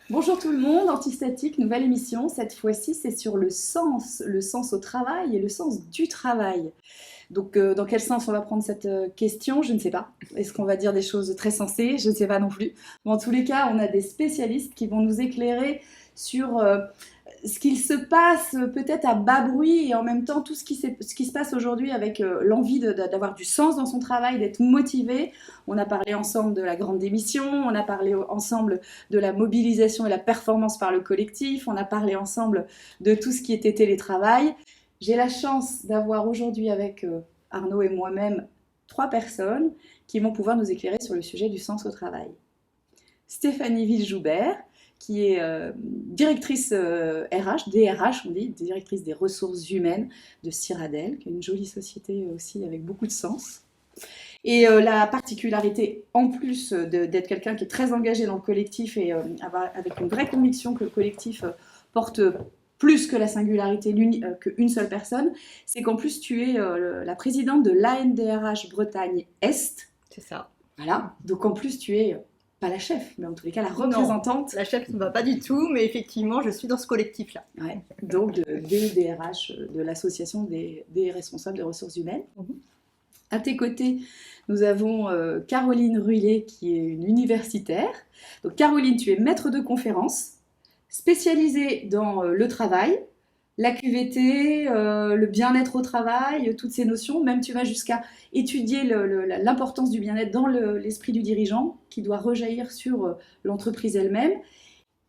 Bonjour tout le monde, Antistatique, nouvelle émission. Cette fois-ci, c'est sur le sens au travail et le sens du travail. Donc, dans quel sens on va prendre cette question? Je ne sais pas. Est-ce qu'on va dire des choses très sensées? Je ne sais pas non plus. Mais en tous les cas, on a des spécialistes qui vont nous éclairer sur ce qu'il se passe peut-être à bas bruit et en même temps tout ce qui se passe aujourd'hui avec l'envie d'avoir du sens dans son travail, d'être motivé. On a parlé ensemble de la grande démission, on a parlé ensemble de la mobilisation et la performance par le collectif, on a parlé ensemble de tout ce qui était télétravail. J'ai la chance d'avoir aujourd'hui avec Arnaud et moi-même 3 personnes qui vont pouvoir nous éclairer sur le sujet du sens au travail. Stéphanie Villejoubert, qui est directrice RH, DRH on dit, directrice des ressources humaines de Cyrabel, qui est une jolie société aussi avec beaucoup de sens. Et la particularité, en plus d'être quelqu'un qui est très engagé dans le collectif et avec une vraie conviction que le collectif porte plus que la singularité qu'une seule personne, c'est qu'en plus tu es la présidente de l'ANDRH Bretagne Est. C'est ça. Voilà, donc en plus tu es pas la chef, mais en tous les cas la représentante. Non, la chef ne va pas du tout, mais effectivement je suis dans ce collectif-là. Ouais, donc des DRH, de l'association des responsables des ressources humaines. À tes côtés, nous avons Caroline Ruillet, qui est une universitaire. Donc Caroline, tu es maître de conférence, spécialisée dans le travail, la QVT, le bien-être au travail, toutes ces notions. Même tu vas jusqu'à étudier l'importance du bien-être dans l'esprit du dirigeant, qui doit rejaillir sur l'entreprise elle-même.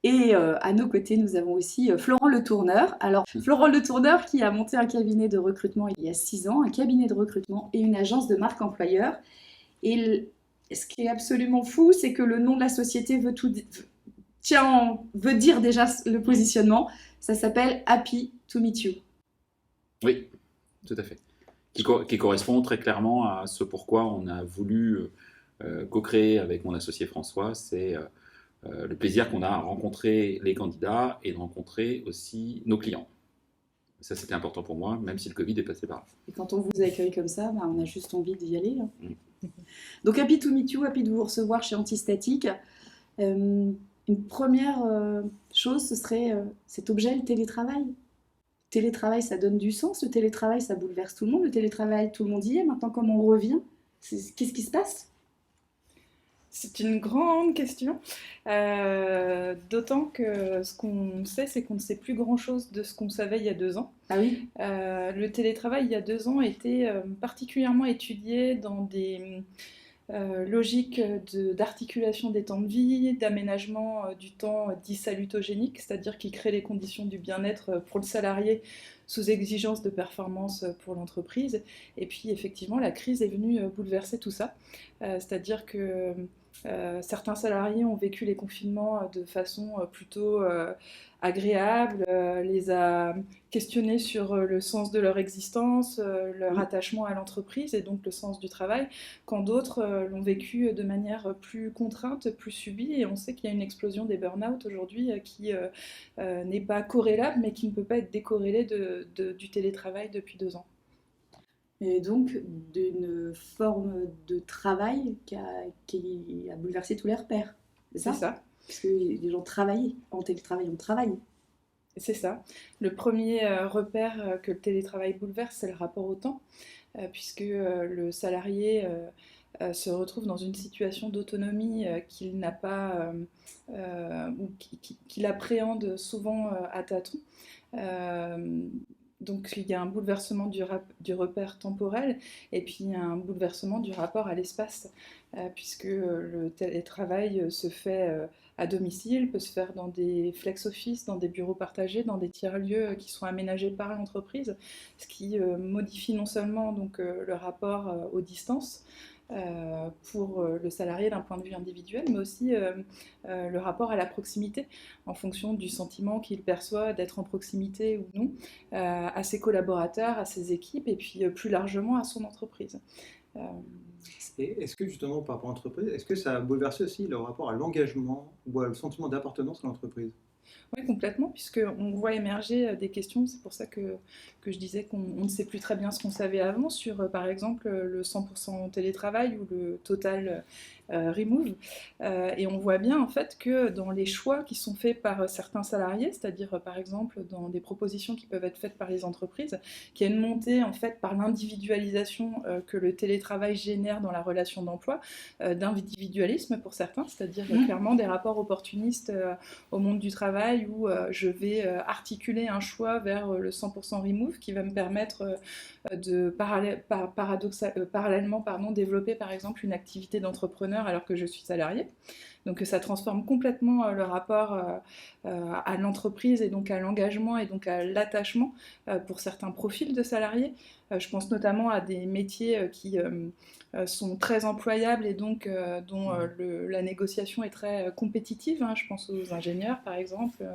Et à nos côtés, nous avons aussi Florent Le Tourneur. Alors, Florent Le Tourneur qui a monté un cabinet de recrutement il y a 6 ans, un cabinet de recrutement et une agence de marque employeur. Et ce qui est absolument fou, c'est que le nom de la société veut dire déjà le positionnement. Ça s'appelle Happy to Meet You. Oui, tout à fait. Qui correspond très clairement à ce pourquoi on a voulu co-créer avec mon associé François. C'est le plaisir qu'on a à rencontrer les candidats et de rencontrer aussi nos clients. Ça, c'était important pour moi, même si le Covid est passé par là. Et quand on vous accueille comme ça, on a juste envie d'y aller. Donc, Happy to Meet You, happy de vous recevoir chez Antistatique. Une première chose, ce serait cet objet, le télétravail. Le télétravail, ça donne du sens. Le télétravail, ça bouleverse tout le monde. Le télétravail, tout le monde y est. Maintenant, comme on revient, qu'est-ce qui se passe? C'est une grande question, d'autant que ce qu'on sait, c'est qu'on ne sait plus grand-chose de ce qu'on savait il y a 2 ans. Ah oui. Le télétravail, il y a 2 ans, était particulièrement étudié dans des logiques d'articulation des temps de vie, d'aménagement du temps dit salutogénique, c'est-à-dire qui crée les conditions du bien-être pour le salarié sous exigence de performance pour l'entreprise. Et puis effectivement, la crise est venue bouleverser tout ça, c'est-à-dire que certains salariés ont vécu les confinements de façon plutôt agréable, les a questionnés sur le sens de leur existence, leur attachement à l'entreprise et donc le sens du travail, quand d'autres l'ont vécu de manière plus contrainte, plus subie. Et on sait qu'il y a une explosion des burn-out aujourd'hui qui n'est pas corrélable, mais qui ne peut pas être décorrélée du télétravail depuis 2 ans. Et donc d'une forme de travail qui a bouleversé tous les repères. C'est ça. Parce que les gens travaillaient, en télétravail, on travaille. C'est ça. Le premier repère que le télétravail bouleverse, c'est le rapport au temps, puisque le salarié se retrouve dans une situation d'autonomie qu'il n'a pas, ou qu'il appréhende souvent à tâtons. Donc il y a un bouleversement du repère temporel et puis un bouleversement du rapport à l'espace, puisque le télétravail se fait à domicile, peut se faire dans des flex-office, dans des bureaux partagés, dans des tiers-lieux qui sont aménagés par l'entreprise, ce qui modifie non seulement donc, le rapport aux distances, pour le salarié d'un point de vue individuel, mais aussi le rapport à la proximité, en fonction du sentiment qu'il perçoit d'être en proximité ou non, à ses collaborateurs, à ses équipes, et puis plus largement à son entreprise. Et est-ce que justement, par rapport à l'entreprise, est-ce que ça a bouleversé aussi le rapport à l'engagement ou à le sentiment d'appartenance à l'entreprise? Oui, complètement, puisqu'on voit émerger des questions, c'est pour ça que je disais qu'on ne sait plus très bien ce qu'on savait avant sur, par exemple, le 100% télétravail ou le total remove. Et on voit bien en fait que dans les choix qui sont faits par certains salariés, c'est-à-dire par exemple dans des propositions qui peuvent être faites par les entreprises, qu'il y a une montée en fait par l'individualisation que le télétravail génère dans la relation d'emploi, d'individualisme pour certains, c'est-à-dire clairement des rapports opportunistes au monde du travail où je vais articuler un choix vers le 100% remove qui va me permettre de parallèlement développer par exemple une activité d'entrepreneur alors que je suis salarié. Donc ça transforme complètement le rapport à l'entreprise et donc à l'engagement et donc à l'attachement pour certains profils de salariés. Je pense notamment à des métiers qui sont très employables et donc dont la négociation est très compétitive. Je pense aux ingénieurs par exemple,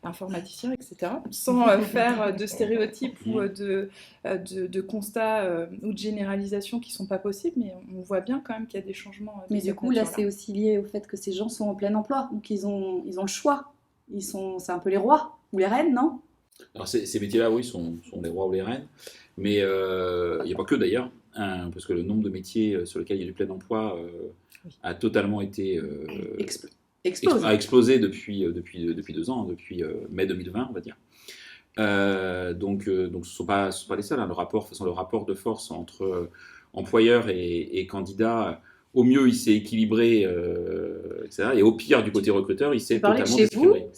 informaticiens, etc. Sans faire de stéréotypes ou de constats ou de généralisations qui ne sont pas possibles, mais on voit bien quand même qu'il y a des changements. Mais du coup, là, c'est aussi lié au fait que ces gens sont en plein emploi, donc ils ont le choix. C'est un peu les rois ou les reines, non? Alors ces métiers-là, oui, sont les rois ou les reines, mais il n'y a pas que d'ailleurs, parce que le nombre de métiers sur lesquels il y a du plein emploi a totalement été Explose. a explosé depuis 2 ans, depuis mai 2020, on va dire. Donc ce ne sont pas les seuls. Le rapport de force entre employeurs et candidats, au mieux, il s'est équilibré, etc. Et au pire, du côté recruteur, il s'est totalement chez vous, déséquilibré.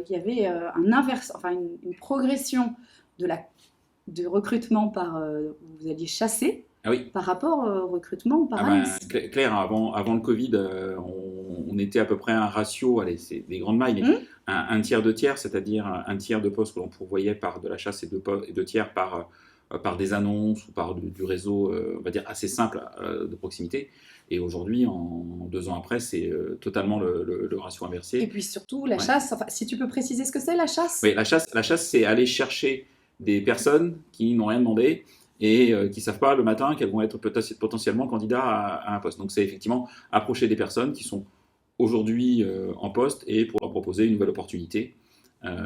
il y avait un inverse, enfin une progression de recrutement par, vous alliez chasser, Ah oui. par rapport au recrutement par annonce. Claire, avant le Covid, on était à peu près un ratio, allez, c'est des grandes mailles, mais un tiers, 2 tiers, c'est-à-dire un tiers de postes que l'on pourvoyait par de la chasse et 2 tiers par des annonces ou par du réseau, on va dire, assez simple de proximité. Et aujourd'hui, en 2 ans après, c'est totalement le ratio inversé. Et puis surtout, la chasse, enfin, si tu peux préciser ce que c'est, la chasse. Oui, la chasse, c'est aller chercher des personnes qui n'ont rien demandé et qui ne savent pas le matin qu'elles vont être potentiellement candidats à un poste. Donc c'est effectivement approcher des personnes qui sont aujourd'hui en poste et pour leur proposer une nouvelle opportunité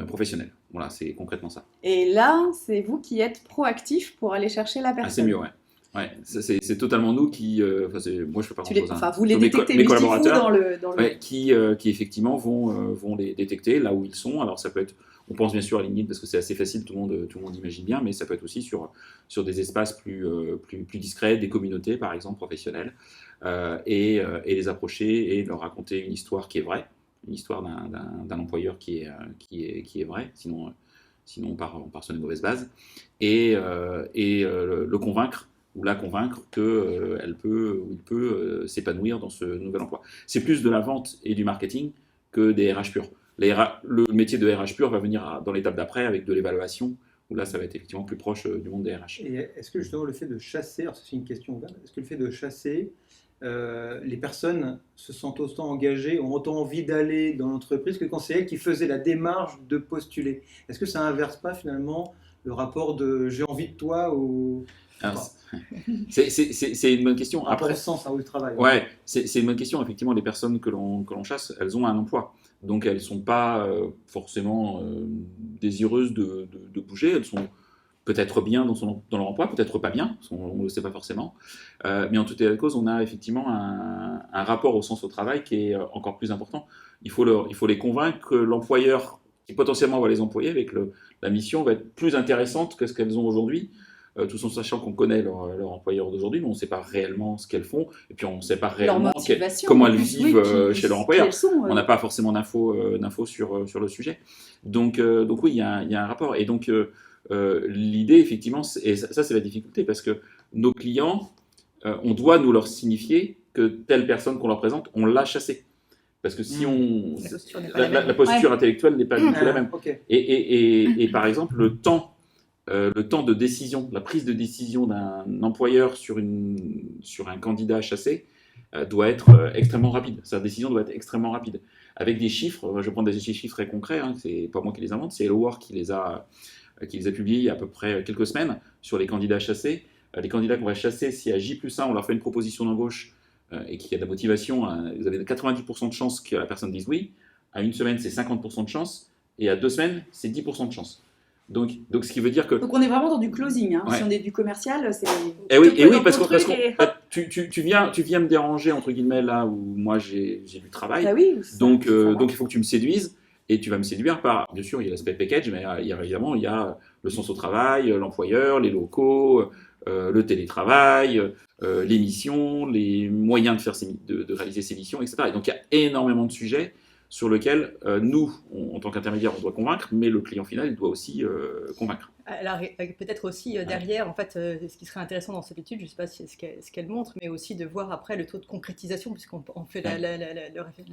professionnelle. Voilà, c'est concrètement ça. Et là, c'est vous qui êtes proactif pour aller chercher la personne. Ah, c'est mieux, ouais. Ouais, c'est totalement nous qui... moi, je fais pas grand-chose. Enfin, vous les mes détectez, mais collaborateurs, dans le... Ouais, qui effectivement vont les détecter là où ils sont. Alors ça peut être, on pense bien sûr à LinkedIn parce que c'est assez facile, tout le monde imagine bien, mais ça peut être aussi sur des espaces plus discrets, des communautés par exemple professionnelles, et les approcher et leur raconter une histoire qui est vraie, une histoire d'un employeur qui est vrai, sinon on part sur une mauvaise base, et le convaincre ou la convaincre qu'il peut s'épanouir dans ce nouvel emploi. C'est plus de la vente et du marketing que des RH purs. Le métier de RH pur va venir dans l'étape d'après avec de l'évaluation, où là ça va être effectivement plus proche du monde des RH. Et est-ce que justement le fait de chasser, alors c'est une question ouverte, est-ce que le fait de chasser, les personnes se sentent autant engagées, ont autant envie d'aller dans l'entreprise que quand c'est elles qui faisaient la démarche de postuler? Est-ce que ça inverse pas finalement le rapport de j'ai envie de toi ou... C'est une bonne question. Après, sens au travail. Ouais, c'est une bonne question. Effectivement, les personnes que l'on chasse, elles ont un emploi. Donc, elles ne sont pas forcément désireuses de bouger. Elles sont peut-être bien dans leur emploi, peut-être pas bien, on ne le sait pas forcément. Mais en tout état de cause, on a effectivement un rapport au sens au travail qui est encore plus important. Il faut les convaincre que l'employeur qui potentiellement va les employer avec la mission va être plus intéressante que ce qu'elles ont aujourd'hui. Tout en sachant qu'on connaît leur employeur d'aujourd'hui, mais on ne sait pas réellement ce qu'elles font, et puis on ne sait pas réellement comment elles vivent chez leur employeur. On n'a pas forcément d'infos sur le sujet. Donc oui, il y a un rapport. Et donc l'idée, effectivement, et ça c'est la difficulté, parce que nos clients, on doit nous leur signifier que telle personne qu'on leur présente, on l'a chassée. Parce que si la posture intellectuelle n'est pas du tout la même. Okay. Et par exemple, le temps de décision, la prise de décision d'un employeur sur un candidat chassé doit être extrêmement rapide. Sa décision doit être extrêmement rapide. Avec des chiffres, je vais prendre des chiffres très concrets, c'est pas moi qui les invente, c'est Hello Work qui les a publiés il y a à peu près quelques semaines sur les candidats chassés. Les candidats qu'on va chasser, si à J+1, on leur fait une proposition d'embauche et qu'il y a de la motivation, vous avez 90% de chances que la personne dise oui. À une semaine, c'est 50% de chance, et à 2 semaines, c'est 10% de chance. Donc, ce qui veut dire que... Donc on est vraiment dans du closing. Hein. Ouais. Si on est du commercial, c'est. Et oui, parce ton que truc et hop. tu viens me déranger, entre guillemets, là où moi j'ai du travail. Bah oui. ça, Donc, ça va. il faut que tu me séduises, et tu vas me séduire par, bien sûr, il y a l'aspect package, mais évidemment, il y a le sens au travail, l'employeur, les locaux, le télétravail, les missions, les moyens de réaliser ces missions, etc. Et donc, il y a énormément de sujets sur lesquels nous, en tant qu'intermédiaire, on doit convaincre, mais le client final, il doit aussi convaincre. Alors, peut-être aussi derrière, en fait, ce qui serait intéressant dans cette étude, je ne sais pas si c'est ce qu'elle montre, mais aussi de voir après le taux de concrétisation, puisqu'on fait la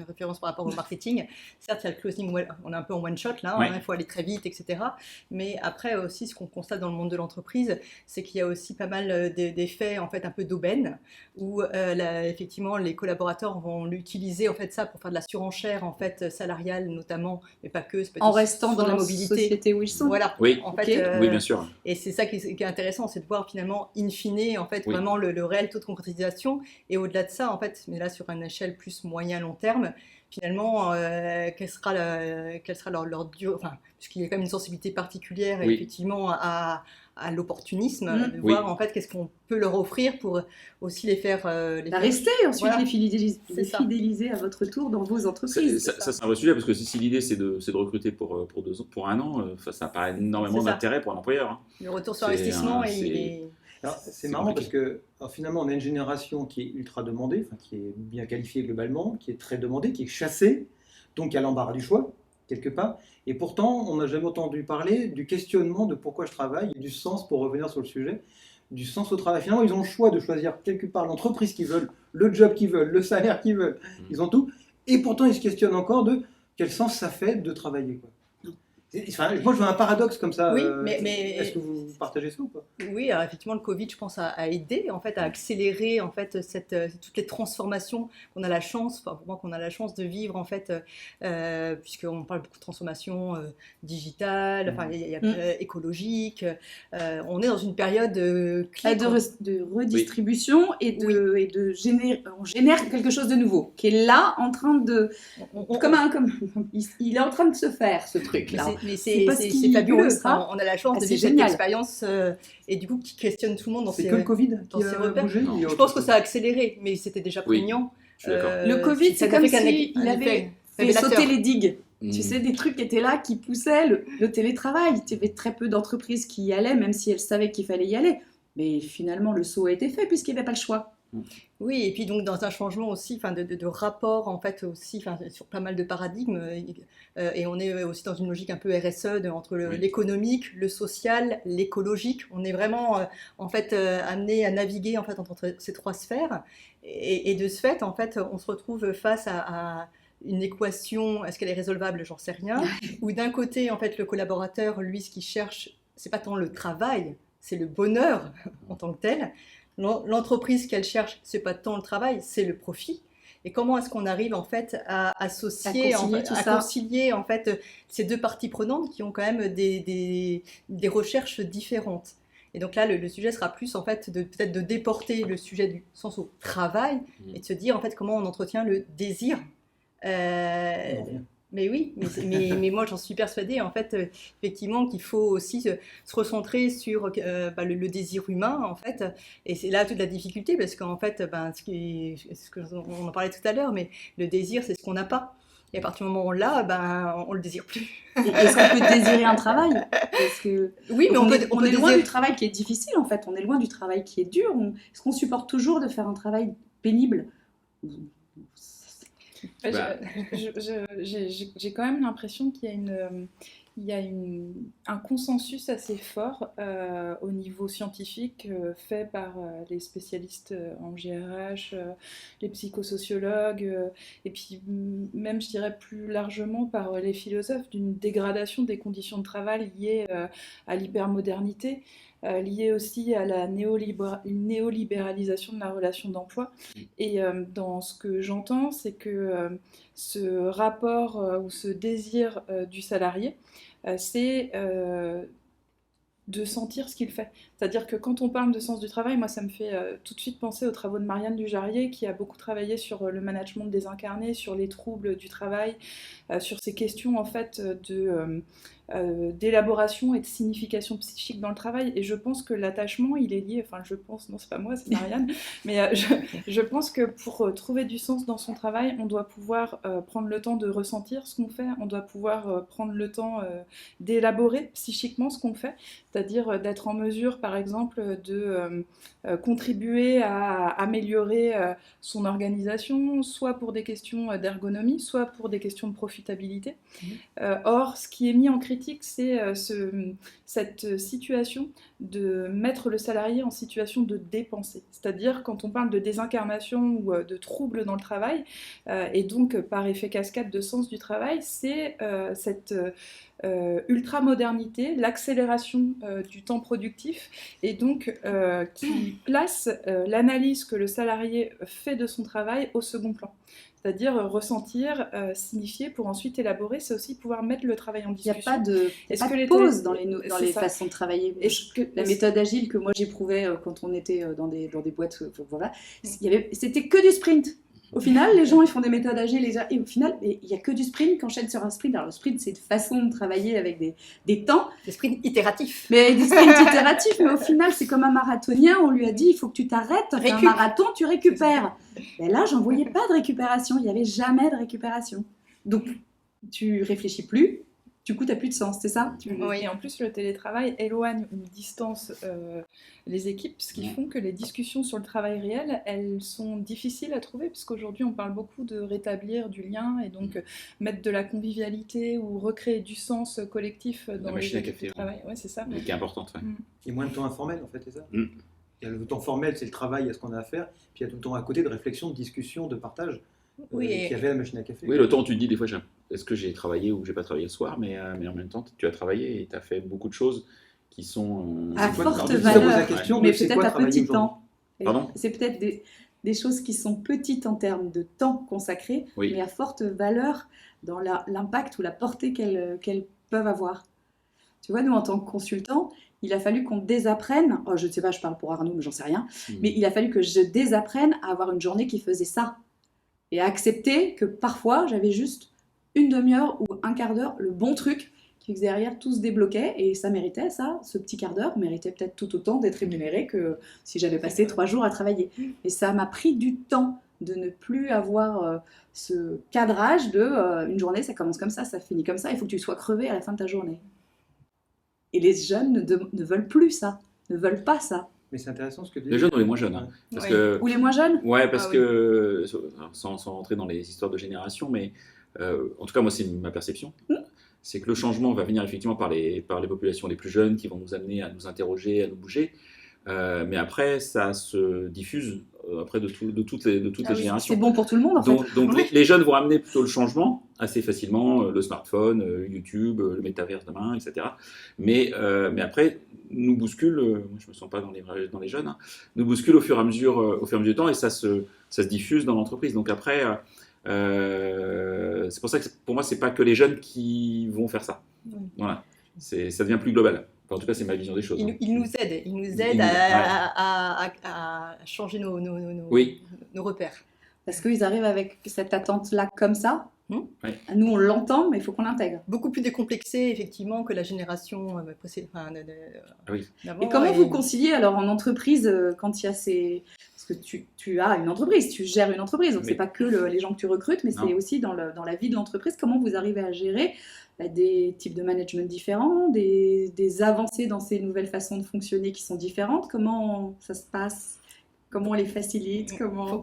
référence par rapport au marketing. Certes, il y a le closing, on est un peu en one shot là, il faut aller très vite, etc. Mais après aussi, ce qu'on constate dans le monde de l'entreprise, c'est qu'il y a aussi pas mal d'effets en fait un peu d'aubaine, où effectivement les collaborateurs vont l'utiliser en fait ça pour faire de la surenchère en fait salariale notamment, mais pas que. En restant sur dans la la mobilité. société où ils sont. Voilà. Oui, En fait, oui, bien sûr. et c'est ça qui est intéressant, c'est de voir finalement, in fine, en fait, Oui. vraiment le réel taux de concrétisation. Et au-delà de ça, en fait, mais là sur une échelle plus moyen-long terme, finalement, quelle sera leur durée, enfin, puisqu'il y a quand même une sensibilité particulière, Oui. effectivement, à l'opportunisme, de Oui. voir en fait qu'est-ce qu'on peut leur offrir pour aussi les faire Rester ensuite Voilà. les fidéliser, C'est ça. à votre tour dans vos entreprises. Ça, c'est un vrai sujet, parce que si l'idée c'est de recruter pour 2 ans, pour 1 an, ça paraît énormément C'est ça. d'intérêt pour un employeur. Hein. le retour sur C'est investissement. Alors, c'est C'est marrant compliqué. parce que alors, finalement, on a une génération qui est ultra demandée, enfin, qui est bien qualifiée globalement, qui est très demandée, qui est chassée, donc qui a l'embarras du choix, quelque part. Et pourtant, on n'a jamais entendu parler du questionnement de pourquoi je travaille et du sens, pour revenir sur le sujet, du sens au travail. Finalement, ils ont le choix de choisir quelque part l'entreprise qu'ils veulent, le job qu'ils veulent, le salaire qu'ils veulent. Ils ont tout. Et pourtant, ils se questionnent encore de quel sens ça fait de travailler, quoi. Enfin, moi, je vois un paradoxe comme ça. Oui, mais- Est-ce que vous partagez ça ou pas? Oui, alors effectivement, le Covid, je pense, a aidé en fait à accélérer en fait toutes les transformations qu'on a la chance, enfin pour moi qu'on a la chance de vivre en fait, puisqu'on parle beaucoup de transformation digitale, enfin écologique. On est dans une période clé. De redistribution on génère quelque chose de nouveau qui est là en train de il est en train de se faire ce truc là. Mais C'est pas ce c'est qui fabuleux. pose ça. Enfin, on a la chance de C'est vivre cette génial. expérience et du coup qui questionne tout le monde dans C'est ses que le Covid dans qui ses a repères. bougé? Non. Il y a Je autre pense que chose. ça a accéléré, mais c'était déjà Oui. prégnant. Je suis d'accord. Le Covid, ça c'est n'a comme fait qu'un s'il un avait effet fait révélateur. sauter les digues. Mm. Tu sais, des trucs qui étaient là, qui poussaient le télétravail. Il y avait très peu d'entreprises qui y allaient, même si elles savaient qu'il fallait y aller. Mais finalement, le saut a été fait puisqu'il n'y avait pas le choix. Oui, et puis donc dans un changement aussi, enfin de rapport en fait aussi, enfin sur pas mal de paradigmes, et on est aussi dans une logique un peu RSE entre Oui. l'économique, le social, l'écologique. On est vraiment en fait amené à naviguer en fait entre ces trois sphères, et de ce fait en fait on se retrouve face à une équation. Est-ce qu'elle est résolvable? J'en sais rien. Où d'un côté en fait le collaborateur, lui, ce qu'il cherche, c'est pas tant le travail, c'est le bonheur en tant que tel. L'entreprise qu'elle cherche, c'est pas tant le travail, c'est le profit. Et comment est-ce qu'on arrive en fait à associer, à concilier en fait ces deux parties prenantes qui ont quand même des recherches différentes. Et donc là, le sujet sera plus en fait peut-être de déporter le sujet du sens au travail et de se dire en fait comment on entretient le désir. Mais oui, mais moi j'en suis persuadée en fait effectivement qu'il faut aussi se recentrer sur le désir humain en fait, et c'est là toute la difficulté parce qu'en fait on en parlait tout à l'heure, mais le désir c'est ce qu'on n'a pas, et à partir du moment où on l'a, on le désire plus. Est-ce qu'on peut désirer un travail? Parce que oui, mais on peut est loin désirer... du travail qui est difficile en fait, on est loin du travail qui est dur. Est-ce qu'on supporte toujours de faire un travail pénible? J'ai quand même l'impression qu'il y a un consensus assez fort au niveau scientifique fait par les spécialistes en GRH, les psychosociologues, et puis même, je dirais plus largement, par les philosophes, d'une dégradation des conditions de travail liées à l'hypermodernité. Lié aussi à la néolibéralisation de la relation d'emploi. Et dans ce que j'entends, c'est que ce rapport ou ce désir du salarié, c'est de sentir ce qu'il fait. C'est-à-dire que quand on parle de sens du travail, moi ça me fait tout de suite penser aux travaux de Marianne Dujarrier qui a beaucoup travaillé sur le management des incarnés, sur les troubles du travail, sur ces questions en fait d'élaboration et de signification psychique dans le travail. Et je pense que l'attachement, il est lié, enfin je pense, non c'est pas moi, c'est Marianne, mais je pense que pour trouver du sens dans son travail, on doit pouvoir prendre le temps de ressentir ce qu'on fait, on doit pouvoir prendre le temps d'élaborer psychiquement ce qu'on fait, c'est-à-dire d'être en mesure par exemple de contribuer à améliorer son organisation, soit pour des questions d'ergonomie, soit pour des questions de profitabilité. Or, ce qui est mis en critique, c'est cette situation de mettre le salarié en situation de dépenser. C'est-à-dire, quand on parle de désincarnation ou de troubles dans le travail, et donc par effet cascade de sens du travail, c'est cette ultra-modernité, l'accélération du temps productif, et donc qui place l'analyse que le salarié fait de son travail au second plan. C'est-à-dire ressentir, signifier pour ensuite élaborer, c'est aussi pouvoir mettre le travail en Il n'y a discussion. pas de pause dans les façons de travailler. La méthode agile que moi j'éprouvais quand on était dans des boîtes, voilà, c'était que du sprint. Au final, les gens ils font des méthodes agiles et au final, il n'y a que du sprint qui enchaîne sur un sprint. Alors le sprint, c'est une façon de travailler avec des temps. Des sprints itératifs. Mais des sprints itératifs, mais au final, c'est comme un marathonien. On lui a dit, il faut que tu t'arrêtes, fais un marathon, tu récupères. Mais là, j'en voyais pas de récupération. Il n'y avait jamais de récupération. Donc, tu réfléchis plus. Du coup, tu n'as plus de sens, c'est ça? Oui, et en plus, le télétravail éloigne ou distance les équipes, ce qui font que les discussions sur le travail réel, elles sont difficiles à trouver, puisqu'aujourd'hui, on parle beaucoup de rétablir du lien et donc mettre de la convivialité ou recréer du sens collectif dans les équipes de travail. Ouais, c'est ça. Qui est importante. Ouais. Et moins de temps informel, en fait, c'est ça. Il y a le temps formel, c'est le travail, il y a ce qu'on a à faire, puis il y a tout le temps à côté de réflexion, de discussion, de partage. Oui, qu'il y avait à la machine à café. Oui, le temps, tu te dis des fois, est-ce que j'ai travaillé ou j'ai pas travaillé le soir, mais en même temps, tu as travaillé et tu as fait beaucoup de choses qui sont à forte valeur, mais peut-être à petit temps. Pardon ? C'est peut-être des choses qui sont petites en termes de temps consacré, mais à forte valeur dans l'impact ou la portée qu'elles peuvent avoir. Tu vois, nous, en tant que consultants, il a fallu qu'on désapprenne, je ne sais pas, je parle pour Arnaud, mais j'en sais rien, mais il a fallu que je désapprenne à avoir une journée qui faisait ça. Et à accepter que parfois, j'avais juste une demi-heure ou un quart d'heure, le bon truc, qui faisait derrière tout se débloquait. Et ça méritait, ce petit quart d'heure méritait peut-être tout autant d'être rémunéré que si j'avais passé 3 jours à travailler. Et ça m'a pris du temps de ne plus avoir ce cadrage de une journée, ça commence comme ça finit comme ça, il faut que tu sois crevé à la fin de ta journée. Et les jeunes ne veulent plus ça, ne veulent pas ça. Mais c'est intéressant ce que tu dis. Les jeunes ou les moins jeunes. Hein, parce que, ou les moins jeunes. Ouais, parce que, sans rentrer dans les histoires de génération, mais en tout cas, moi, c'est ma perception. C'est que le changement va venir effectivement par les populations les plus jeunes qui vont nous amener à nous interroger, à nous bouger. Mais après, ça se diffuse après de toutes les générations. C'est bon pour tout le monde, en fait. Donc les jeunes vont amener plutôt le changement assez facilement, le smartphone, YouTube, le métaverse demain, etc. Mais après, nous bouscule, moi je ne me sens pas dans les jeunes, hein, nous bouscule au fur et à mesure du temps et ça se diffuse dans l'entreprise. Donc après, c'est pour ça que pour moi, ce n'est pas que les jeunes qui vont faire ça. Voilà. Ça devient plus global. Enfin, en tout cas, c'est ma vision des choses. Il nous aide à changer nos repères. Parce qu'ils arrivent avec cette attente-là comme ça. Ouais. Nous, on l'entend, mais il faut qu'on l'intègre. Beaucoup plus décomplexé, effectivement, que la génération précédente. Oui. Et comment vous conciliez, alors, en entreprise, quand il y a ces... Parce que tu as une entreprise, tu gères une entreprise, donc c'est pas que les gens que tu recrutes, mais c'est aussi dans la vie de l'entreprise. Comment vous arrivez à gérer des types de management différents, des avancées dans ces nouvelles façons de fonctionner qui sont différentes? Comment ça se passe? Comment on les facilite?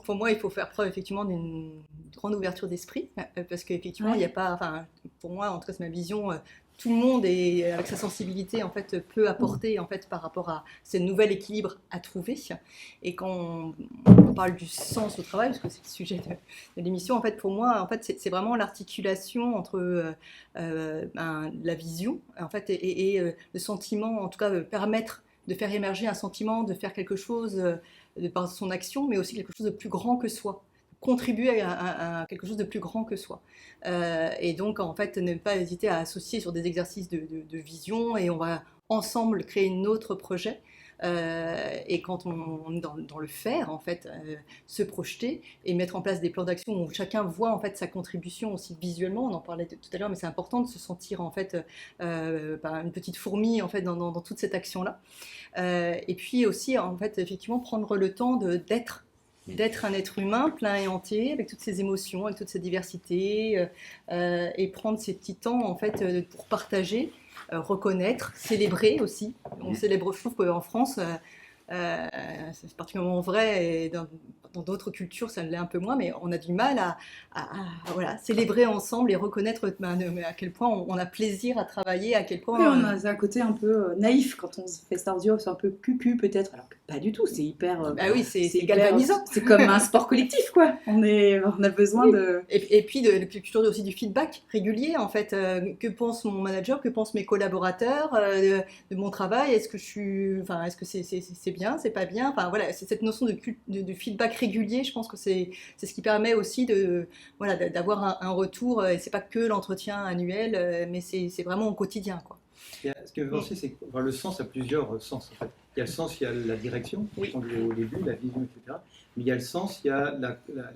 Pour moi, il faut faire preuve effectivement d'une grande ouverture d'esprit, parce qu'effectivement, il n'y a pas, enfin, pour moi, en tout cas, c'est ma vision, tout le monde, et avec sa sensibilité, en fait, peut apporter, en fait, par rapport à ce nouvel équilibre à trouver. Et quand on parle du sens au travail, parce que c'est le sujet de l'émission, en fait, pour moi, en fait, c'est vraiment l'articulation entre la vision, en fait, et le sentiment, en tout cas, permettre de faire émerger un sentiment, de faire quelque chose par son action, mais aussi quelque chose de plus grand que soi, contribuer à quelque chose de plus grand que soi. Et donc, en fait, ne pas hésiter à associer sur des exercices de vision, et on va ensemble créer notre projet. Et quand on est dans le faire, en fait, se projeter et mettre en place des plans d'action où chacun voit en fait sa contribution aussi visuellement. On en parlait tout à l'heure, mais c'est important de se sentir en fait une petite fourmi en fait dans toute cette action-là. Et puis aussi en fait effectivement prendre le temps d'être un être humain plein et entier avec toutes ses émotions, avec toute sa diversité, et prendre ces petits temps en fait pour partager. Reconnaître, célébrer aussi. On célèbre, je trouve qu'en France, c'est particulièrement vrai, et dans d'autres cultures, ça l'est un peu moins, mais on a du mal à voilà, célébrer ensemble et reconnaître à quel point on a plaisir à travailler, à quel point... Oui, on a un côté un peu naïf quand on se fait Star Duo, c'est un peu cucu peut-être, alors que pas du tout, c'est hyper... Bah oui, c'est hyper- galvanisant. C'est comme un sport collectif, quoi. On a besoin de... Et puis la culture aussi du feedback régulier, en fait. Que pense mon manager, que pensent mes collaborateurs de mon travail? Est-ce que est-ce que c'est bien, c'est pas bien? Enfin voilà, c'est cette notion de feedback régulier. Je pense que c'est ce qui permet aussi d'avoir un retour. Et c'est pas que l'entretien annuel, mais c'est vraiment au quotidien, quoi. Ce que vous pensez, c'est que le sens a plusieurs sens. En fait. Il y a le sens, il y a la direction, Oui. on disait au début, la vision, etc. Mais il y a le sens, il y a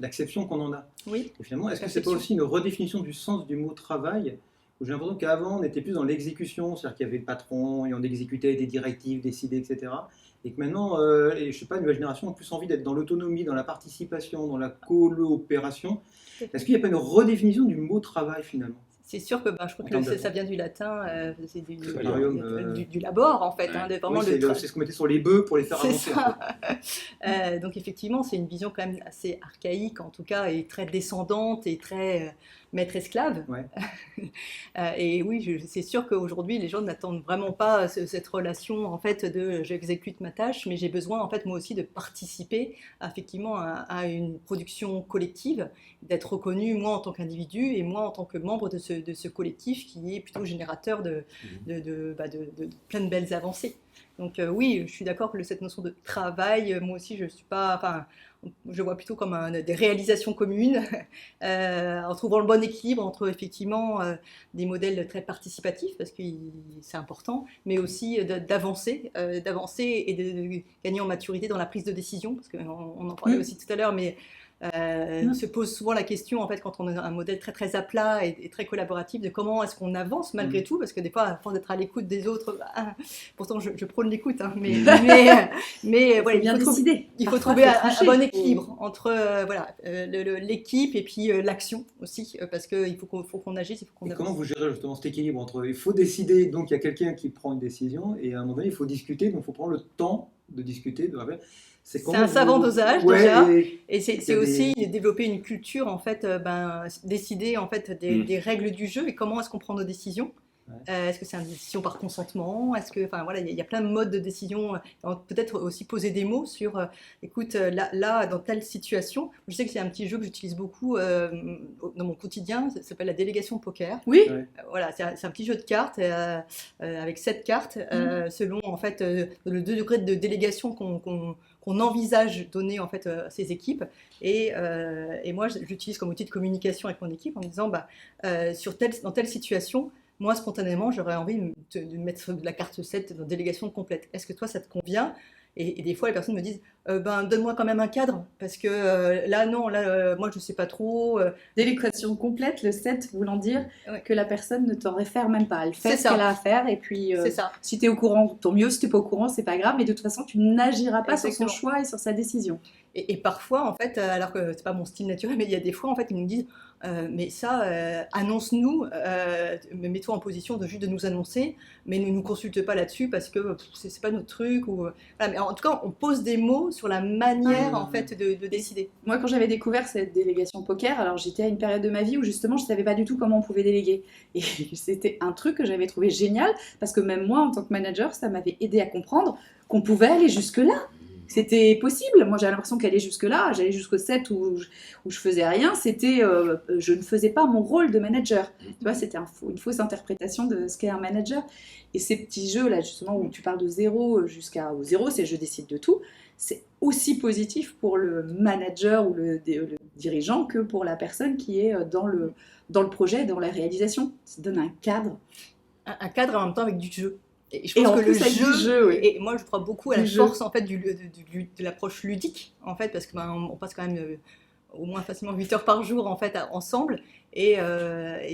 l'acception qu'on en a. Oui. Et finalement, est-ce que c'est pas aussi une redéfinition du sens du mot travail, où j'ai l'impression qu'avant, on était plus dans l'exécution, c'est-à-dire qu'il y avait le patron et on exécutait des directives décidées, etc. Et que maintenant, je sais pas, une nouvelle génération a plus envie d'être dans l'autonomie, dans la participation, dans la coopération. Est-ce qu'il n'y a pas une redéfinition du mot travail finalement? C'est sûr que je crois que ça vient du latin, c'est Travaillum, du labor en fait. Ouais. Hein, vraiment Oui, c'est ce qu'on mettait sur les bœufs pour les faire C'est avancer. ça. En fait. Donc effectivement, c'est une vision quand même assez archaïque en tout cas, et très descendante et très maître-esclave. Ouais. Et oui, c'est sûr qu'aujourd'hui, les gens n'attendent vraiment pas cette relation en fait de j'exécute ma tâche, mais j'ai besoin en fait moi aussi de participer effectivement à une production collective, d'être reconnu moi en tant qu'individu et moi en tant que membre de ce collectif qui est plutôt générateur de plein de belles avancées. Donc oui, je suis d'accord que cette notion de travail, moi aussi, je suis pas, enfin, je vois plutôt comme des réalisations communes, en trouvant le bon équilibre entre effectivement des modèles très participatifs, parce que c'est important, mais aussi d'avancer et de gagner en maturité dans la prise de décision, parce qu'on en parlait aussi tout à l'heure, mais se pose souvent la question, en fait, quand on a un modèle très très à plat et très collaboratif, de comment est-ce qu'on avance malgré tout, parce que des fois, à force d'être à l'écoute des autres, pourtant je prône l'écoute, hein, mais voilà, il faut trouver un bon équilibre entre l'équipe et puis l'action aussi, parce qu'il faut qu'on agisse, il faut qu'on Et avance. comment vous gérez justement cet équilibre entre il faut décider, donc il y a quelqu'un qui prend une décision, et à un moment donné, il faut discuter, donc il faut prendre le temps de discuter. C'est un savant dosage déjà, et c'est des... aussi développer une culture en fait, décider en fait des règles du jeu et comment est-ce qu'on prend nos décisions. Ouais. Est-ce que c'est une décision par consentement? Est-ce que, enfin voilà, il y a plein de modes de décision. Peut-être aussi poser des mots sur, écoute, là, dans telle situation. Je sais que c'est un petit jeu que j'utilise beaucoup dans mon quotidien. Ça s'appelle la délégation poker. Oui. Voilà, c'est un petit jeu de cartes avec 7 cartes selon en fait le degré de délégation qu'on envisage donner en fait à ces équipes, et moi j'utilise comme outil de communication avec mon équipe en me disant dans telle situation, moi spontanément j'aurais envie de mettre de la carte 7 dans délégation complète. Est-ce que toi ça te convient? Et des fois les personnes me disent donne-moi quand même un cadre, parce que là non, moi je sais pas trop. Délégation complète, le 7 voulant dire que la personne ne t'en réfère même pas. Elle fait ce ça. qu'elle a à faire, et puis si tu es au courant, tant mieux. Si tu n'es pas au courant, c'est pas grave, mais de toute façon tu n'agiras pas sur son choix et sur sa décision. Et parfois en fait, alors que c'est pas mon style naturel, mais il y a des fois en fait ils me disent mais ça, annonce-nous, mets-toi en position de nous annoncer, mais ne nous consulte pas là-dessus parce que c'est pas notre truc. Voilà. Mais en tout cas, on pose des mots sur la manière en fait de décider. Moi, quand j'avais découvert cette délégation poker, alors j'étais à une période de ma vie où justement je savais pas du tout comment on pouvait déléguer, et c'était un truc que j'avais trouvé génial, parce que même moi en tant que manager, ça m'avait aidé à comprendre qu'on pouvait aller jusque-là. C'était possible. Moi, j'avais l'impression qu'aller jusque-là, j'allais jusqu'au 7 où je faisais rien. C'était, je ne faisais pas mon rôle de manager. Tu vois, c'était une fausse interprétation de ce qu'est un manager. Et ces petits jeux-là, justement, où tu parles de 0 jusqu'au 0, c'est je décide de tout. C'est aussi positif pour le manager ou le dirigeant que pour la personne qui est dans le projet, dans la réalisation. Ça donne un cadre. Un cadre en même temps avec du jeu. Et je Et pense en que le plus avec du jeu, oui. et moi je crois beaucoup à Du la jeu. force en fait de l'approche ludique en fait parce que on passe quand même au moins facilement 8 heures par jour en fait ensemble et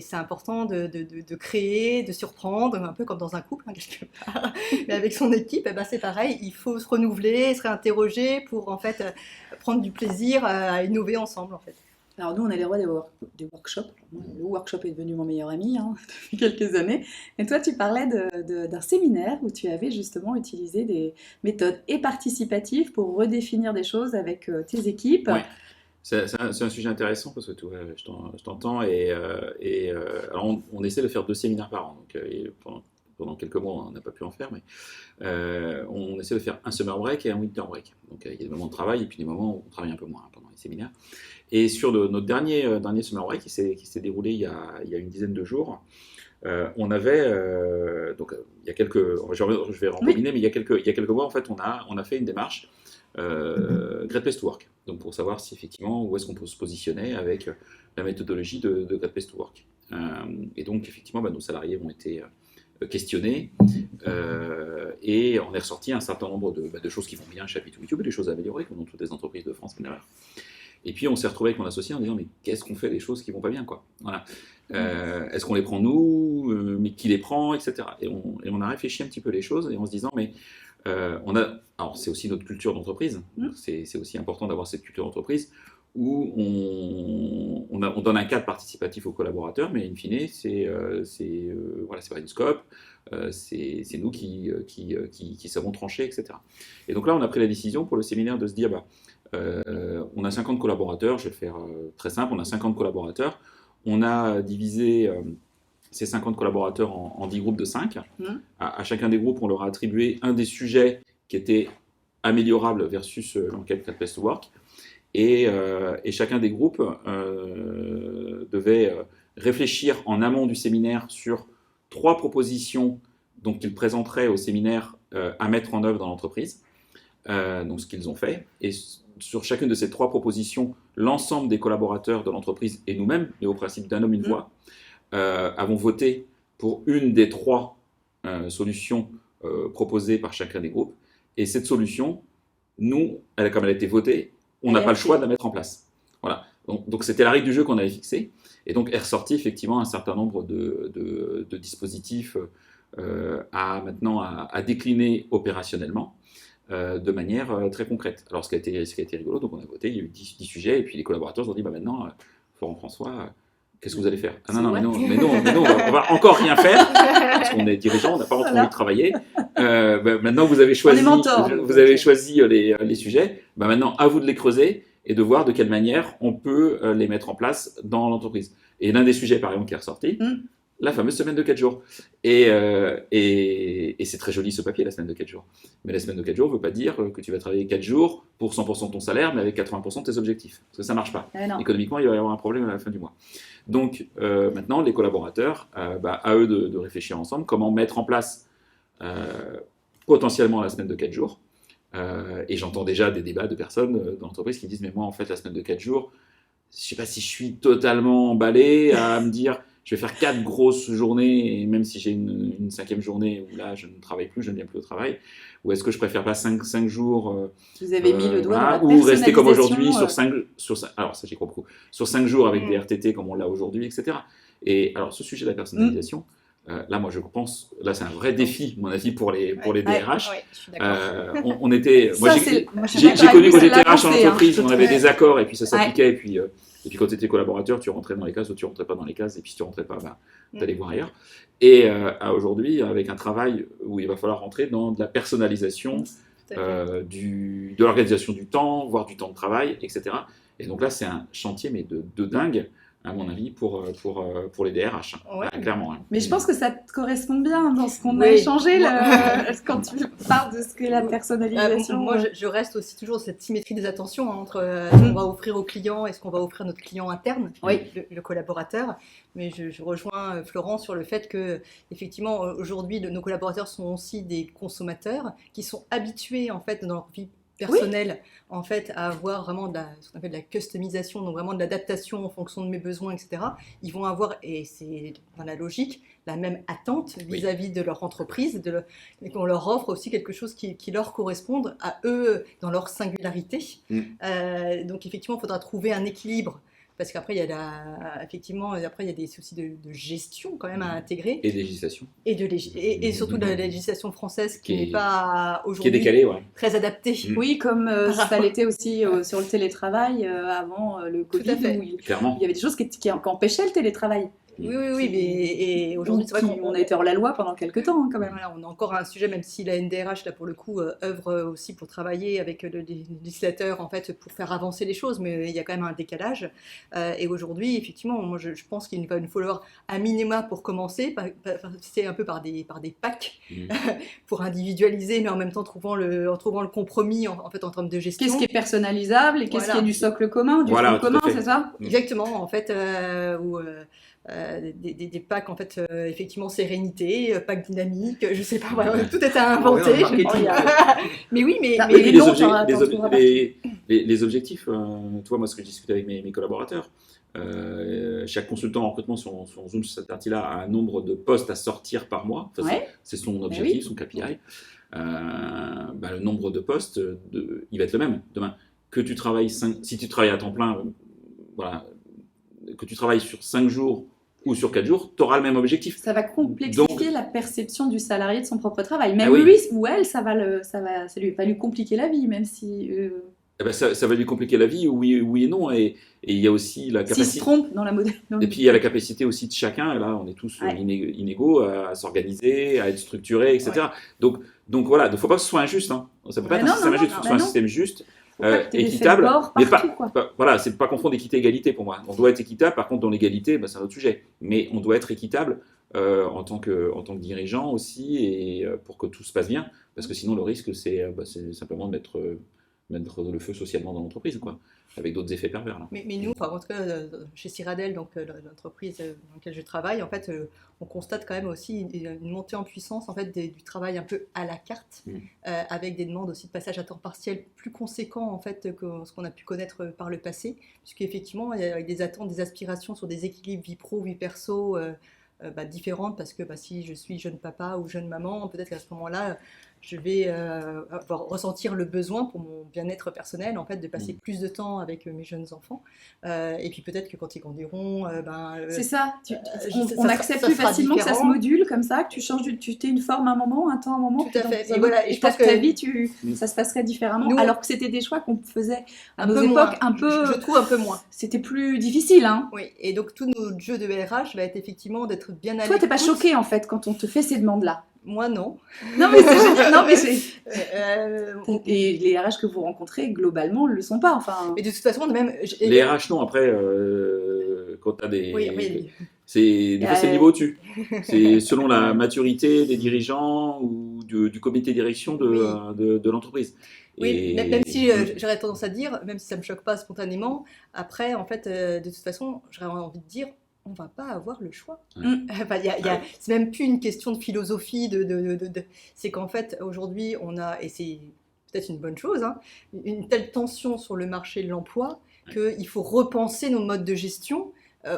c'est important de créer, de surprendre, un peu comme dans un couple quelque part. Mais avec son équipe, eh ben, c'est pareil, il faut se renouveler, se réinterroger pour en fait prendre du plaisir à innover ensemble en fait. Alors nous, on est les rois des workshops. Moi, le workshop est devenu mon meilleur ami depuis quelques années. Et toi, tu parlais d'un séminaire où tu avais justement utilisé des méthodes et participatives pour redéfinir des choses avec tes équipes. Ouais. C'est un sujet intéressant parce que je t'entends alors on essaie de faire 2 séminaires par an. Donc, pendant quelques mois, on n'a pas pu en faire, mais on essaie de faire un summer break et un winter break. Donc il y a des moments de travail et puis des moments où on travaille un peu moins pendant les séminaires. Et sur notre dernier summer break qui s'est déroulé il y a une dizaine de jours, on avait donc il y a quelques, je vais rembobiner, mais il y a quelques mois en fait on a fait une démarche Great Place to Work. Donc pour savoir si effectivement où est-ce qu'on peut se positionner avec la méthodologie de Great Place to Work. Et donc effectivement nos salariés ont été questionnés et on est ressorti un certain nombre de choses qui vont bien chez Happy2B Tube et des choses à améliorer comme dans toutes les entreprises de France. Et puis on s'est retrouvé avec mon associé en disant mais qu'est-ce qu'on fait des choses qui vont pas bien quoi. Voilà. Est-ce qu'on les prend nous, mais qui les prend, etc. Et on a réfléchi un petit peu les choses et en se disant mais alors c'est aussi notre culture d'entreprise, c'est aussi important d'avoir cette culture d'entreprise où on donne un cadre participatif aux collaborateurs, mais in fine c'est pas une scope, c'est nous qui savons trancher, etc. Et donc là on a pris la décision pour le séminaire de se dire on a 50 collaborateurs, je vais le faire très simple, on a 50 collaborateurs, on a divisé ces 50 collaborateurs en 10 groupes de 5. À chacun des groupes, on leur a attribué un des sujets qui était améliorable versus l'enquête Great Place to Work. Et chacun des groupes devait réfléchir en amont du séminaire sur 3 propositions qu'ils présenteraient au séminaire à mettre en œuvre dans l'entreprise. Donc ce qu'ils ont fait. Et sur chacune de ces 3 propositions, l'ensemble des collaborateurs de l'entreprise et nous-mêmes, mais au principe d'un homme, une voix, avons voté pour une des 3 solutions proposées par chacun des groupes. Et cette solution, nous, comme elle a été votée, on n'a pas le choix de la mettre en place. Voilà. Donc c'était la règle du jeu qu'on avait fixée. Et donc est ressorti effectivement un certain nombre de dispositifs maintenant à décliner opérationnellement. De manière très concrète. Alors ce qui a été rigolo, donc on a voté, il y a eu 10 sujets, et puis les collaborateurs ont dit maintenant, Florent François, qu'est-ce que vous allez faire? Ah non, mais non, on va encore rien faire, parce qu'on est dirigeant, on n'a pas envie de travailler. Maintenant vous avez choisi les sujets, maintenant à vous de les creuser et de voir de quelle manière on peut les mettre en place dans l'entreprise. Et l'un des sujets par exemple qui est ressorti, la fameuse semaine de 4 jours. Et c'est très joli ce papier, la semaine de 4 jours. Mais la semaine de 4 jours ne veut pas dire que tu vas travailler 4 jours pour 100% de ton salaire, mais avec 80% de tes objectifs. Parce que ça ne marche pas. Économiquement, il va y avoir un problème à la fin du mois. Donc maintenant, les collaborateurs, à eux de réfléchir ensemble comment mettre en place potentiellement la semaine de 4 jours. Et j'entends déjà des débats de personnes dans l'entreprise qui me disent mais moi, en fait, la semaine de 4 jours, je ne sais pas si je suis totalement emballé à me dire je vais faire 4 grosses journées, et même si j'ai une 5e journée où là je ne travaille plus, je ne viens plus au travail, ou est-ce que je préfère pas 5 jours Vous avez mis le doigt dans la ou rester comme aujourd'hui personnalisation, alors ça j'y crois beaucoup, sur 5 jours avec des RTT comme on l'a aujourd'hui, etc. Et alors ce sujet de la personnalisation, là moi je pense, là c'est un vrai défi, à mon avis, pour les DRH. Ouais, je suis d'accord. On était, moi j'ai d'accord connu avec quand vous, j'étais c'est RH en l'avancée, entreprise, on avait des accords et puis ça s'appliquait, Ouais. et puis quand tu étais collaborateur, tu rentrais dans les cases ou tu rentrais pas dans les cases, et puis si tu rentrais pas, t'allais voir ailleurs. Et aujourd'hui, avec un travail où il va falloir rentrer dans de la personnalisation de l'organisation du temps, voire du temps de travail, etc. Et donc là, c'est un chantier mais de dingue, à mon avis, pour les DRH, Ouais. clairement. Mais je pense que ça te correspond bien dans ce qu'on a Oui. échangé quand tu parles de ce qu'est la personnalisation. Moi, je reste aussi toujours cette symétrie des attentions entre ce qu'on va offrir aux clients et ce qu'on va offrir à notre client interne, le collaborateur. Mais je rejoins Florent sur le fait que, effectivement, aujourd'hui, nos collaborateurs sont aussi des consommateurs qui sont habitués, en fait, dans leur vie personnel, en fait, à avoir vraiment ce qu'on appelle de la customisation, donc vraiment de l'adaptation en fonction de mes besoins, etc. Ils vont avoir, et c'est dans la logique, la même attente vis-à-vis de leur entreprise, et qu'on leur offre aussi quelque chose qui leur corresponde à eux dans leur singularité. Donc effectivement, il faudra trouver un équilibre. Parce qu'après, effectivement, après, il y a des soucis de gestion quand même à intégrer. Et de législation. Et surtout de la législation française qui n'est pas qui est aujourd'hui décalée, très adaptée. Oui, comme ça l'était aussi sur le télétravail avant le Covid, fait. où Clairement. il y avait des choses qui empêchaient le télétravail. Oui, mais et aujourd'hui, c'est vrai On a été hors la loi pendant quelques temps, hein, quand même. Voilà, on a encore un sujet, même si la NDRH, là, pour le coup, œuvre aussi pour travailler avec le législateur, en fait, pour faire avancer les choses, mais il y a quand même un décalage. Et aujourd'hui, effectivement, moi, je pense qu'il va nous falloir un minima pour commencer, c'est un peu par des packs, pour individualiser, mais en même temps, en trouvant le compromis, en fait, en termes de gestion. Qu'est-ce qui est personnalisable et qu'est-ce qui est du socle commun, du tronc commun, c'est ça? Exactement, en fait, des packs, en fait, effectivement, sérénité, packs dynamiques, je sais pas, voilà, tout est à inventer. Mais oui, mais les objectifs, tu vois, moi, ce que je discute avec mes collaborateurs, chaque consultant en recrutement sur Zoom, sur cette partie-là, a un nombre de postes à sortir par mois. Enfin, c'est son objectif, son KPI. Le nombre de postes, il va être le même demain. Que tu travailles si tu travailles à temps plein, voilà, que tu travailles sur 5 jours ou sur 4 jours, tu auras le même objectif. Ça va complexifier la perception du salarié de son propre travail. Même oui. lui ou elle, ça va lui compliquer la vie, même si... ça va lui compliquer la vie, oui et non. Et il y a aussi la capacité... S'il se trompe dans la modèle. Et puis il y a la capacité aussi de chacun, et là on est tous inégaux, à s'organiser, à être structurés, etc. Ouais. Donc voilà, il ne faut pas que ce soit injuste. Hein. Ça ne peut pas être un système injuste, il faut que ce soit un système juste. Équitable, mais voilà, c'est pas confondre équité et égalité pour moi. On doit être équitable, par contre dans l'égalité, c'est un autre sujet. Mais on doit être équitable en tant que dirigeant aussi, et pour que tout se passe bien, parce que sinon le risque c'est simplement de mettre le feu socialement dans l'entreprise, quoi, avec d'autres effets pervers. Là. Mais nous, en tout cas, chez Cyradel, donc l'entreprise dans laquelle je travaille, en fait, on constate quand même aussi une montée en puissance en fait, du travail un peu à la carte, avec des demandes aussi de passage à temps partiel plus conséquents en fait, que ce qu'on a pu connaître par le passé, puisqu'effectivement, il y a des attentes, des aspirations sur des équilibres vie pro, vie perso différentes, parce que si je suis jeune papa ou jeune maman, peut-être qu'à ce moment-là, je vais ressentir le besoin pour mon bien-être personnel, en fait, de passer plus de temps avec mes jeunes enfants. Et puis peut-être que quand ils grandiront, c'est ça. On accepte plus facilement que ça se module comme ça, que tu changes, tu t'es une forme un moment, un temps un moment. Tout à fait. Et voilà. Et je pense que ta vie, ça se passerait différemment. Nous, alors que c'était des choix qu'on faisait à nos époques un peu. Je trouve un peu moins. C'était plus difficile, hein. Oui. Et donc tout notre jeu de RH va être effectivement d'être bien à l'écoute. Toi, t'es pas choquée en fait quand on te fait ces demandes-là? Moi, non. Non, mais c'est génial. Non, mais et les RH que vous rencontrez, globalement, ne le sont pas. Enfin... Mais de toute façon, même... Les RH, non. Après, quand tu as des... Oui. C'est le niveau au-dessus. C'est selon la maturité des dirigeants ou du comité de direction de l'entreprise. Oui, même si j'aurais tendance à dire, même si ça ne me choque pas spontanément, après, en fait, de toute façon, j'aurais envie de dire... on ne va pas avoir le choix. C'est même plus une question de philosophie, c'est qu'en fait, aujourd'hui, on a, et c'est peut-être une bonne chose, hein, une telle tension sur le marché de l'emploi qu'il faut repenser nos modes de gestion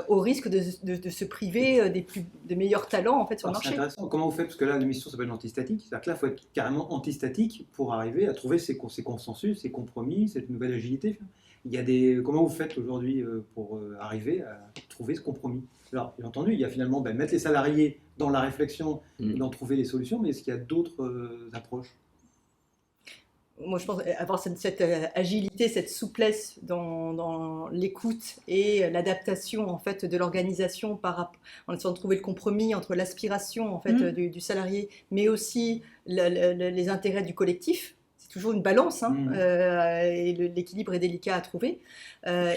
au risque de se priver des meilleurs talents en fait, sur le marché. C'est intéressant. Comment vous faites? Parce que là, l'émission s'appelle antistatique. C'est-à-dire que là, il faut être carrément antistatique pour arriver à trouver ces consensus, ces compromis, cette nouvelle agilité. Comment vous faites aujourd'hui pour arriver à trouver ce compromis? Alors, j'ai entendu, il y a finalement mettre les salariés dans la réflexion et d'en trouver des solutions, mais est-ce qu'il y a d'autres approches? Moi, je pense avoir cette agilité, cette souplesse dans l'écoute et l'adaptation en fait de l'organisation en essayant de trouver le compromis entre l'aspiration en fait du salarié, mais aussi les intérêts du collectif. Toujours une balance, hein, et l'équilibre est délicat à trouver.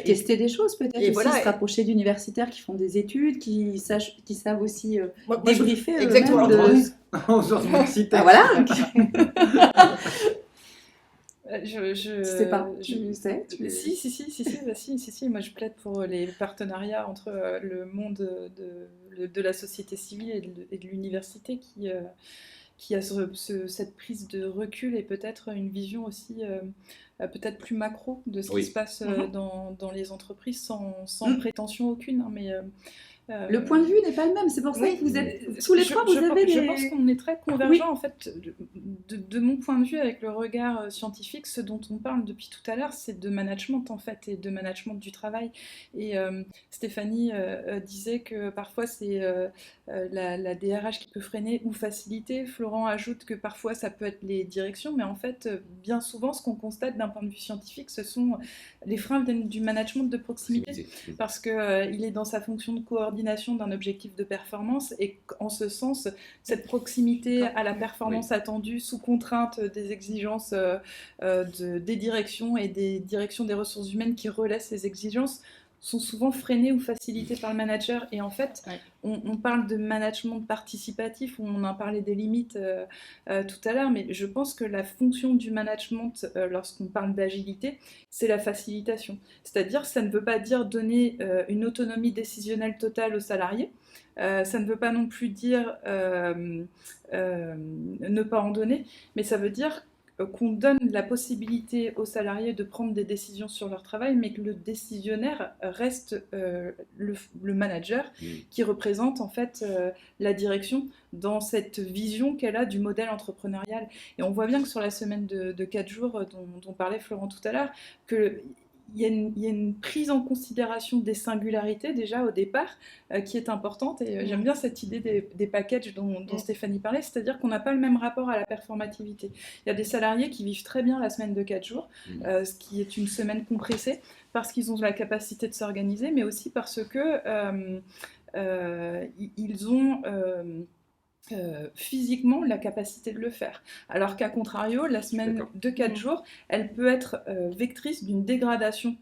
Tester des choses peut-être aussi, se rapprocher d'universitaires qui font des études, qui savent aussi débriefer exactement aux universités. Voilà. Je sais pas. Si. Moi, je plaide pour les partenariats entre le monde de la société civile et de l'université qui a cette prise de recul et peut-être une vision aussi peut-être plus macro de ce qui se passe dans les entreprises sans prétention aucune, hein, mais le point de vue n'est pas le même, c'est pour ça que vous êtes tous les trois, vous avez des... Je pense qu'on est très convergents en fait, de mon point de vue avec le regard scientifique, ce dont on parle depuis tout à l'heure, c'est de management en fait, et de management du travail. Et Stéphanie disait que parfois c'est la DRH qui peut freiner ou faciliter. Florent ajoute que parfois ça peut être les directions, mais en fait, bien souvent, ce qu'on constate d'un point de vue scientifique, ce sont les freins viennent du management de proximité, parce qu'il est dans sa fonction de coordination d'un objectif de performance, et en ce sens, cette proximité à la performance attendue sous contrainte des exigences des directions et des directions des ressources humaines qui relaient ces exigences sont souvent freinées ou facilitées par le manager. Et en fait, on parle de management participatif, on en parlait des limites tout à l'heure, mais je pense que la fonction du management, lorsqu'on parle d'agilité, c'est la facilitation. C'est-à-dire, ça ne veut pas dire donner une autonomie décisionnelle totale aux salariés, ça ne veut pas non plus dire ne pas en donner, mais ça veut dire qu'on donne la possibilité aux salariés de prendre des décisions sur leur travail, mais que le décisionnaire reste le manager qui représente en fait la direction dans cette vision qu'elle a du modèle entrepreneurial. Et on voit bien que sur la semaine de 4 jours dont parlait Florent tout à l'heure, il y a une prise en considération des singularités déjà au départ qui est importante, et j'aime bien cette idée des packages dont Stéphanie parlait, c'est-à-dire qu'on n'a pas le même rapport à la performativité. Il y a des salariés qui vivent très bien la semaine de 4 jours, ce qui est une semaine compressée, parce qu'ils ont la capacité de s'organiser, mais aussi parce que ils ont physiquement la capacité de le faire. Alors qu'à contrario, la semaine de 4 jours, elle peut être vectrice d'une dégradation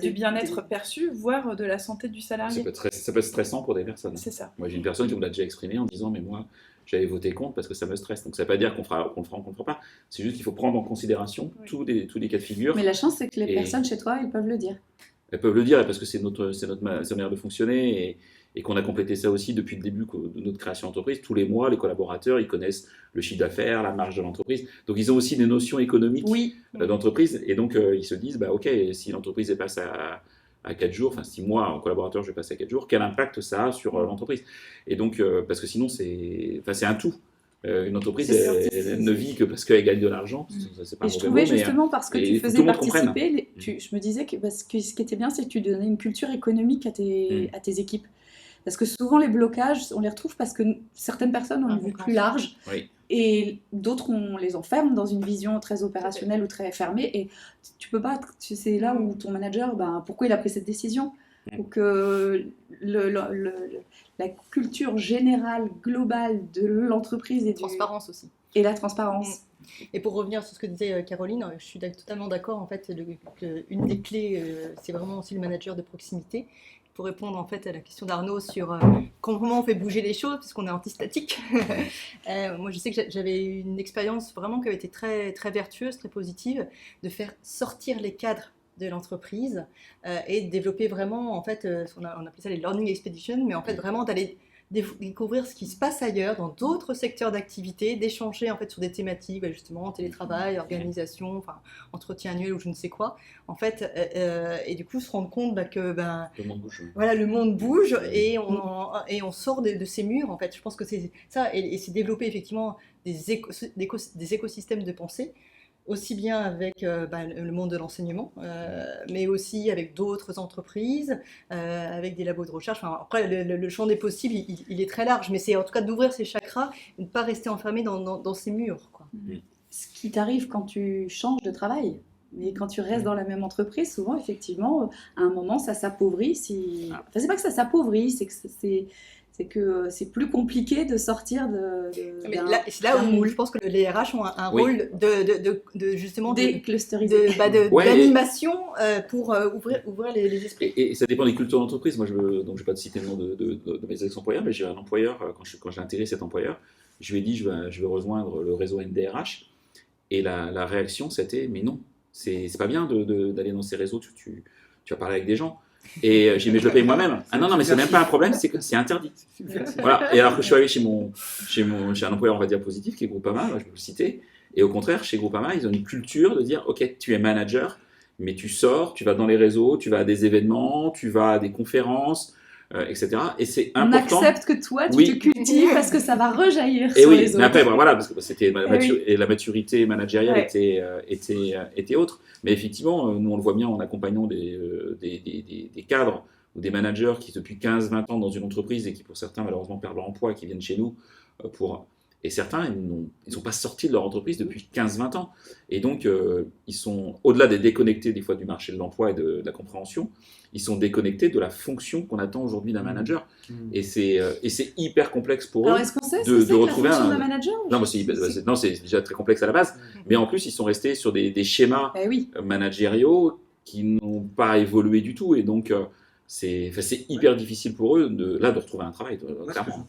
du bien-être perçu, voire de la santé du salarié. Ça peut être stressant pour des personnes. C'est ça. Moi, j'ai une personne qui me l'a déjà exprimé en disant « mais moi, j'avais voté contre parce que ça me stresse ». Donc ça ne veut pas dire qu'on le fera ou qu'on ne le fera pas. C'est juste qu'il faut prendre en considération tous les cas de figure. Mais la chance, c'est que les personnes chez toi, elles peuvent le dire. Elles peuvent le dire parce que c'est notre manière de fonctionner, et qu'on a complété ça aussi depuis le début de notre création d'entreprise. Tous les mois, les collaborateurs, ils connaissent le chiffre d'affaires, la marge de l'entreprise. Donc, ils ont aussi des notions économiques d'entreprise. Et donc, ils se disent, OK, si l'entreprise passe à 4 jours, enfin, si moi, en collaborateur, je passe à 4 jours, quel impact ça a sur l'entreprise? Et donc, parce que sinon, c'est un tout. Une entreprise, elle ne vit que parce qu'elle gagne de l'argent. C'est pas et je trouvais justement, parce que tu faisais participer, je me disais que ce qui était bien, c'est que tu donnais une culture économique à tes équipes. Parce que souvent, les blocages, on les retrouve parce que certaines personnes ont une vue plus large, et d'autres, on les enferme dans une vision très opérationnelle ou très fermée. Et tu peux pas, c'est là où ton manager, pourquoi il a pris cette décision? Donc, la culture générale, globale de l'entreprise et transparence aussi. Et la transparence. Et pour revenir sur ce que disait Caroline, je suis totalement d'accord. En fait, une des clés, c'est vraiment aussi le manager de proximité. Pour répondre en fait à la question d'Arnaud sur comment on fait bouger les choses, puisqu'on est antistatique. Moi, je sais que j'avais eu une expérience vraiment qui avait été très, très vertueuse, très positive, de faire sortir les cadres de l'entreprise et de développer vraiment, en fait, on appelait ça les learning expeditions, mais en fait vraiment d'aller découvrir ce qui se passe ailleurs, dans d'autres secteurs d'activité, d'échanger en fait sur des thématiques, justement télétravail, organisation, enfin entretien annuel ou je ne sais quoi, en fait, et du coup se rendre compte que le monde bouge. Voilà, le monde bouge et on sort de ces murs en fait. Je pense que c'est ça, et c'est développer effectivement des écosystèmes de pensée, aussi bien avec le monde de l'enseignement, mais aussi avec d'autres entreprises, avec des labos de recherche. Enfin, après, le champ des possibles, il est très large, mais c'est en tout cas d'ouvrir ces chakras et de ne pas rester enfermé dans ces murs, quoi. Ce qui t'arrive quand tu changes de travail. Mais quand tu restes dans la même entreprise, souvent, effectivement, à un moment, ça s'appauvrit. Enfin, c'est pas que ça s'appauvrit, c'est que c'est plus compliqué de sortir c'est là où je pense que les RH ont un rôle de justement d'animation pour ouvrir les esprits. Et ça dépend des cultures d'entreprise. Moi, donc je ne vais pas te citer le nom de mes ex-employeurs, mais j'ai un employeur, quand j'ai intégré cet employeur, je lui ai dit je vais rejoindre le réseau NDRH, et la réaction c'était mais non, c'est pas bien d'aller dans ces réseaux, tu vas parler avec des gens. Et j'ai dit, mais je le paye moi-même. Ah non, mais c'est même pas un problème, c'est interdit. Voilà. Et alors que je suis arrivé chez un employeur, on va dire, positif, qui est Groupama, je peux le citer. Et au contraire, chez Groupama, ils ont une culture de dire, ok, tu es manager, mais tu sors, tu vas dans les réseaux, tu vas à des événements, tu vas à des conférences, etc. Et c'est On important. accepte que toi, tu Oui. te cultives parce que ça va rejaillir Et sur oui, les autres. mais après, voilà, parce que c'était oui. et la maturité managériale Ouais. était autre. Mais effectivement, nous, on le voit bien en accompagnant des cadres ou des managers qui, depuis 15-20 ans dans une entreprise et qui, pour certains, malheureusement, perdent leur emploi, qui viennent chez nous pour... Et certains, ils sont pas sortis de leur entreprise depuis 15-20 ans. Et donc, ils sont, au-delà des déconnectés des fois du marché de l'emploi et de la compréhension, ils sont déconnectés de la fonction qu'on attend aujourd'hui d'un manager. Et c'est hyper complexe pour Alors, eux est-ce qu'on sait ce de que c'est que la retrouver fonction un... d'un manager? Non, c'est déjà très complexe à la base. Mais en plus, ils sont restés sur des schémas Eh oui. managériaux qui n'ont pas évolué du tout. Et donc, c'est hyper difficile pour eux de retrouver un travail, clairement.